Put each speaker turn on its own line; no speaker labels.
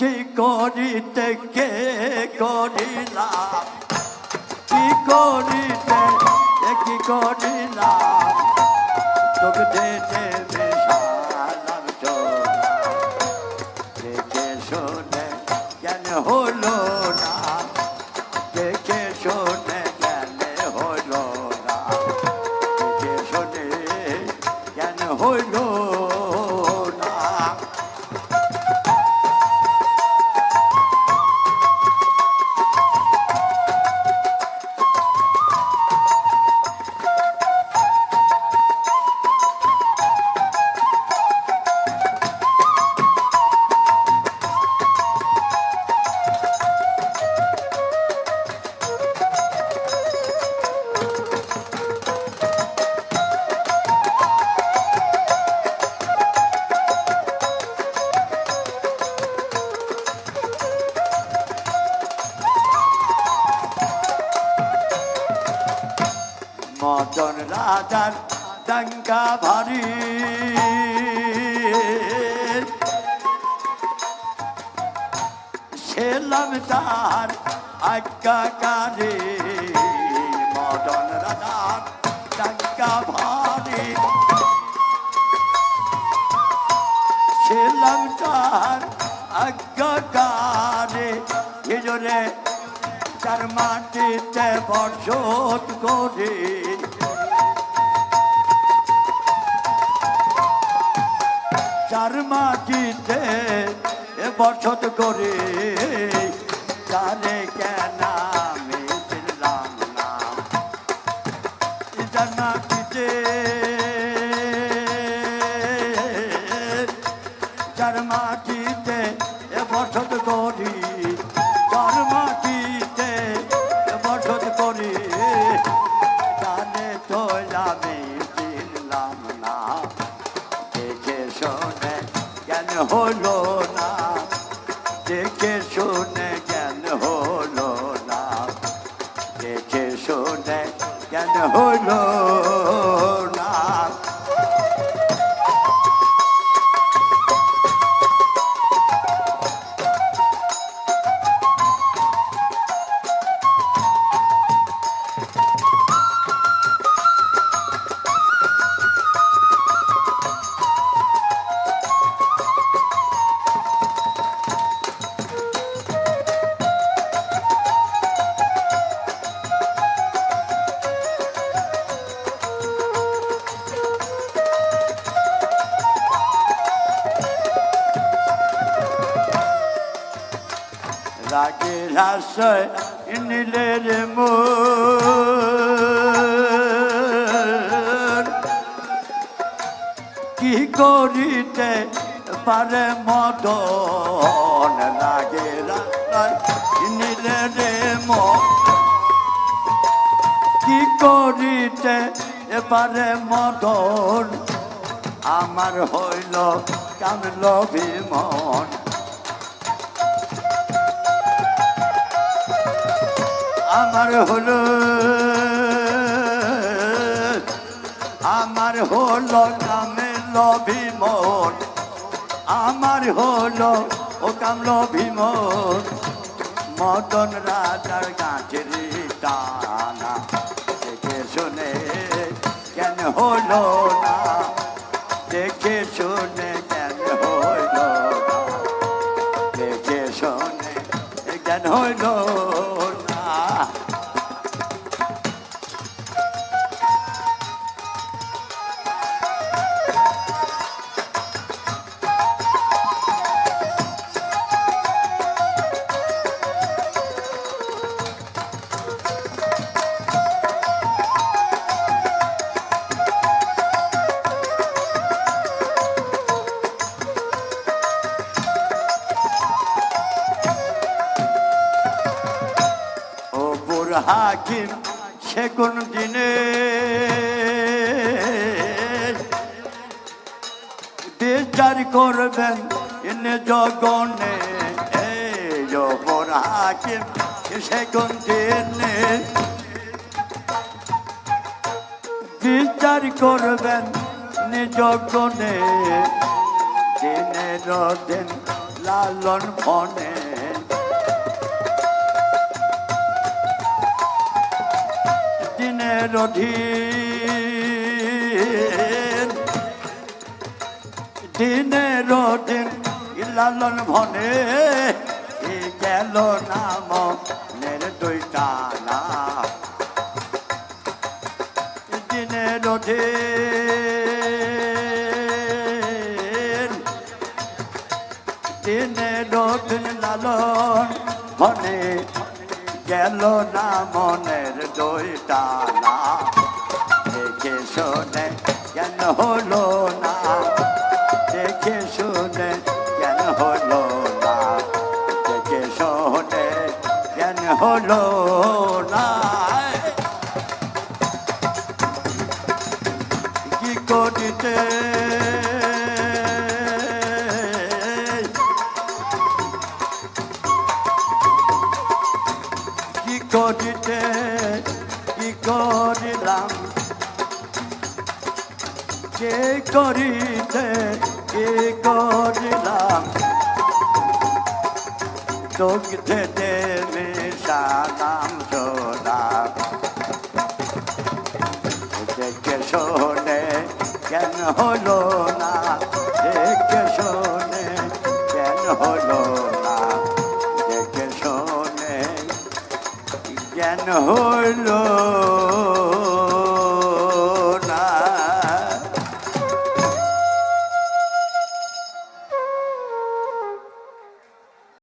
কি করিতে কে করিলাম, কি করিতে কি করিলাম, তোকে দেখে বেশালাম চোরা, দেখে শুনে জ্ঞান হলো না, দেখে শুনে জ্ঞান হলো না, দেখে শুনে জ্ঞান হলো না। মদন রাজার ডাঙ্গা ভারী, ছিলাম তার আজ্ঞাকারী, মদন রাজার ডাঙ্গা ভারী, ছিলাম তার আজ্ঞাকারী, হিজরে তার মাটিতে বর্ষণ করি, চার মাটিতে বর্ষণ করে, তারে কেন আমি চিনলাম না, চার মাটিতে, চার মাটিতে বর্ষণ করি, চার মাটিতে বর্ষণ করি, তারে তো আমি চিনলাম না, দেখে শুনে জ্ঞান হলো না, দেখে শুনে জ্ঞান হলো না, দেখে শুনে জ্ঞান হলো না। রাগের আশ্রয় নিলে রে মন, কি করিতে পারে মদন, রাগের আশ্রয় নিলে রে মন, কি করিতে পারে মদন, আমার হইল কামল বিমন, আমার হলো, আমার হলো কামল বিমন, আমার হলো ও কামল বিমন, মদন রাজার গাছের টানা, দেখে শুনে জ্ঞান হলো না, দেখে শুনে জ্ঞান হইল না, দেখে শুনে জ্ঞান হইল না। হাকিম সে কোন দিনে বিচার করবেন ইনে জগনে, এই ওপর হাকিম সে কোন দিনে বিচার করবেন নিজ গনে, দিনের দিন লালন ফনে দিনের অধীন দিনের অধীন লালন ভনে গেল নাম নের দুইটা না দিনের অধীন দিনের অধীন লালন ভনে গেল না মনের দুইটা না দেখে শুনে জ্ঞান হলো না দেখে শুনে জ্ঞান হলো না দেখে শুনে জ্ঞান হলো না কি করিতে কি করিতে কি করিলাম কে করিতে কি করিলাম দুগ্ধে দেবে সালাম সোনা দেখে শোনে জ্ঞান হলো না দেখে শোনে জ্ঞান হলো না দেখে শোনে জ্ঞান হলো